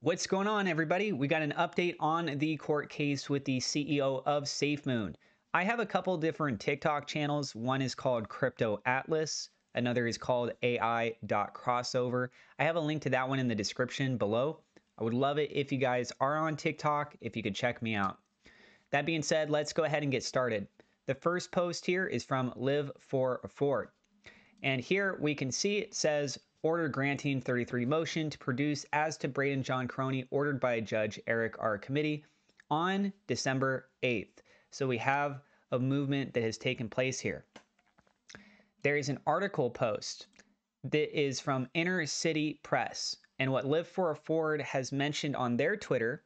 What's going on, everybody? We got an update on the court case with the CEO of SafeMoon. I have a couple different TikTok channels. One is called Crypto Atlas. Another is called AI.crossover. I have a link to that one in the description below. I would love it if you guys are on TikTok, if you could check me out. That being said, let's go ahead and get started. The first post here is from Live for Ford. And here we can see it says, order granting 33 motion to produce as to Braden John Crony, ordered by Judge Eric R. Committee on December 8th. So we have a movement that has taken place here. There is an article post that is from Inner City Press. And what Live for Ford has mentioned on their Twitter,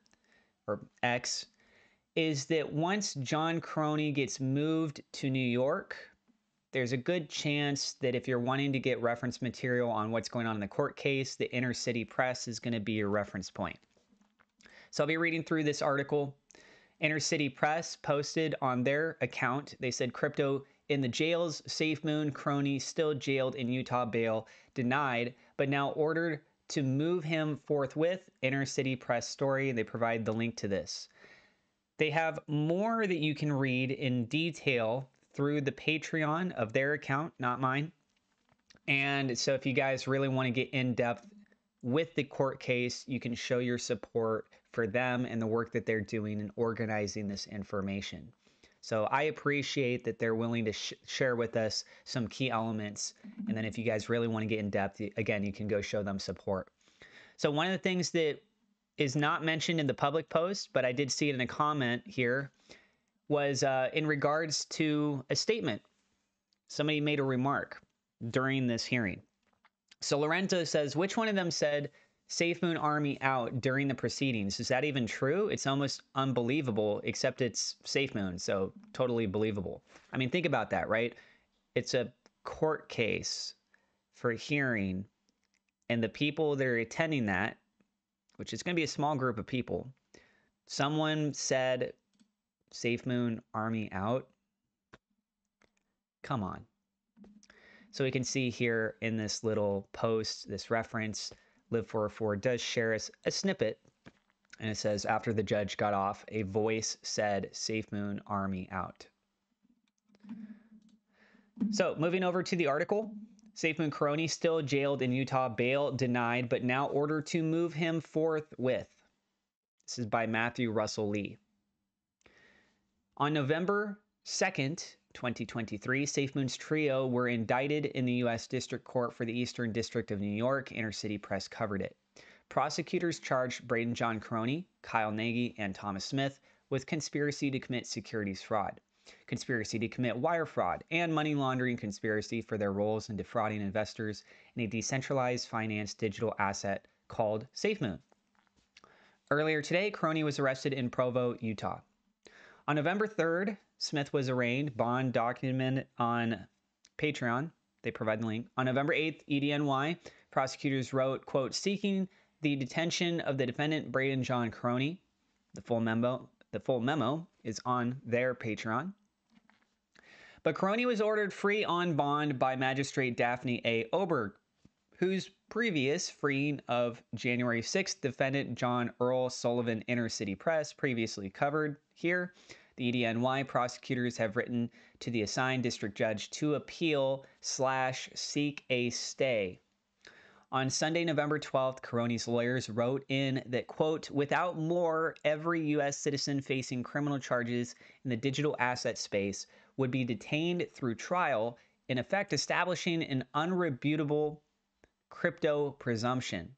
or X, is that once John Crony gets moved to New York, there's a good chance that if you're wanting to get reference material on what's going on in the court case, the Inner City Press is going to be your reference point. So I'll be reading through this article. Inner City Press posted on their account, they said, crypto in the jails, SafeMoon Crony still jailed in Utah, bail denied, but now ordered to move him forthwith. Inner City Press story. They provide the link to this. They have more that you can read in detail through the Patreon of their account, not mine. And so if you guys really want to get in depth with the court case, you can show your support for them and the work that they're doing in organizing this information. So I appreciate that they're willing to share with us some key elements. And then if you guys really want to get in depth, again, you can go show them support. So one of the things that is not mentioned in the public post, but I did see it in a comment here, was in regards to a statement. Somebody made a remark during this hearing. So Lorenzo says, which one of them said SafeMoon Army out during the proceedings? Is that even true? It's almost unbelievable, except it's SafeMoon, so totally believable. I mean, think about that, right? It's a court case for a hearing, and the people that are attending that, which is going to be a small group of people, someone said SafeMoon Army out. Come on. So we can see here in this little post, this reference, Live for Ford does share us a snippet. And it says, after the judge got off, a voice said SafeMoon Army out. So moving over to the article, SafeMoon Crony still jailed in Utah, bail denied, but now ordered to move him forthwith. This is by Matthew Russell Lee. On November 2nd, 2023, SafeMoon's trio were indicted in the U.S. District Court for the Eastern District of New York. Inner City Press covered it. Prosecutors charged Braden John Crony, Kyle Nagy, and Thomas Smith with conspiracy to commit securities fraud, conspiracy to commit wire fraud, and money laundering conspiracy for their roles in defrauding investors in a decentralized finance digital asset called SafeMoon. Earlier today, Crony was arrested in Provo, Utah. On November 3rd, Smith was arraigned, bond documented on Patreon. They provide the link. On November 8th, EDNY, prosecutors wrote, quote, seeking the detention of the defendant Braden John Crony. The full memo is on their Patreon. But Crony was ordered free on bond by Magistrate Daphne A. Oberg, whose previous freeing of January 6th defendant John Earl Sullivan. Inner City Press previously covered here. The EDNY prosecutors have written to the assigned district judge to appeal/seek a stay. On Sunday, November 12th, Crony's lawyers wrote in that, quote, without more, every U.S. citizen facing criminal charges in the digital asset space would be detained through trial, in effect establishing an unrebutable crypto presumption.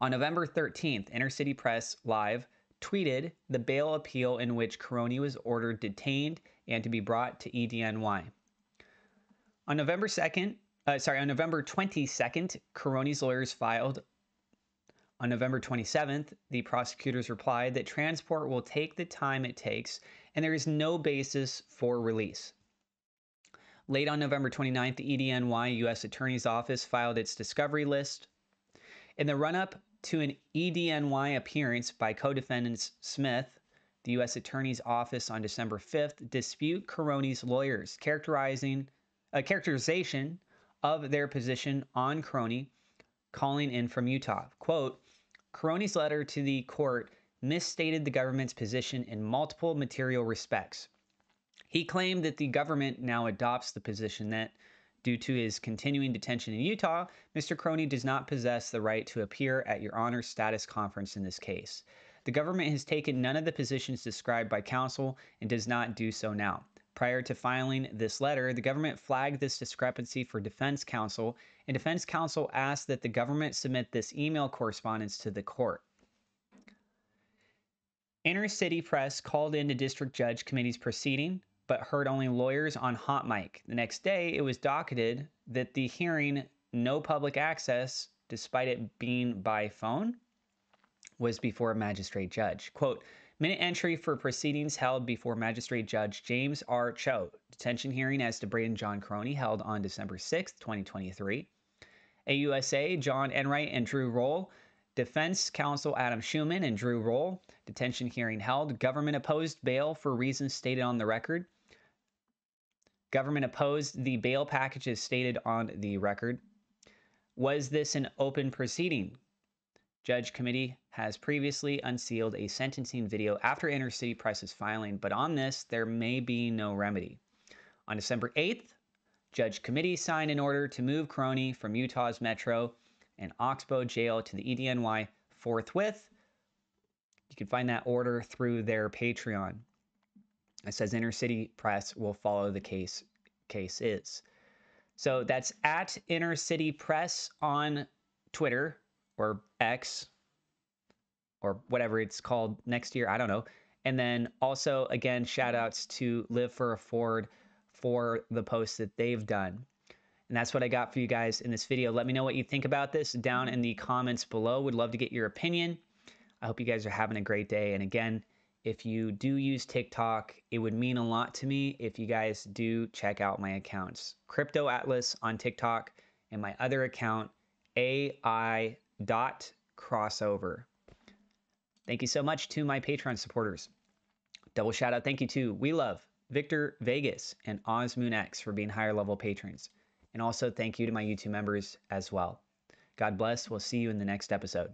On November 13th, Inner City Press Live tweeted the bail appeal in which Crony was ordered detained and to be brought to EDNY. On November 22nd, Crony's lawyers filed. On November 27th, the prosecutors replied that transport will take the time it takes and there is no basis for release. Late on November 29th, the EDNY U.S. Attorney's Office filed its discovery list. In the run-up to an EDNY appearance by co-defendants Smith, the U.S. Attorney's Office on December 5th dispute Crony's lawyers' characterization of their position on Crony calling in from Utah. Quote, Caroni's letter to the court misstated the government's position in multiple material respects. He claimed that the government now adopts the position that, due to his continuing detention in Utah, Mr. Caroni does not possess the right to appear at Your Honor's status conference in this case. The government has taken none of the positions described by counsel and does not do so now. Prior to filing this letter, the government flagged this discrepancy for defense counsel, and defense counsel asked that the government submit this email correspondence to the court. Inner City Press called in the district judge committee's proceeding, but heard only lawyers on hot mic. The next day, it was docketed that the hearing, no public access, despite it being by phone, was before a magistrate judge. Quote, minute entry for proceedings held before Magistrate Judge James R. Cho. Detention hearing as to Braden John Caroni held on December 6, 2023. AUSA, John Enright and Drew Roll. Defense counsel Adam Schuman and Drew Roll. Detention hearing held. Government opposed bail for reasons stated on the record. Government opposed the bail packages stated on the record. Was this an open proceeding? Judge committee has previously unsealed a sentencing video after Inner City Press's filing, but on this, there may be no remedy. On December 8th, Judge committee signed an order to move Caroni from Utah's Metro and Oxbow jail to the EDNY forthwith. You can find that order through their Patreon. It says Inner City Press will follow the case is. So that's at Inner City Press on Twitter or X or whatever it's called next year. I don't know. And then also, again, shout outs to Live for Afford for the posts that they've done. And that's what I got for you guys in this video. Let me know what you think about this down in the comments below. Would love to get your opinion. I hope you guys are having a great day. And again, if you do use TikTok, it would mean a lot to me if you guys do check out my accounts. Crypto Atlas on TikTok and my other account, AI.crossover. Thank you so much to my Patreon supporters. Double shout out thank you to We Love, Victor Vegas, and OzMoonX for being higher level patrons. And also thank you to my YouTube members as well. God bless. We'll see you in the next episode.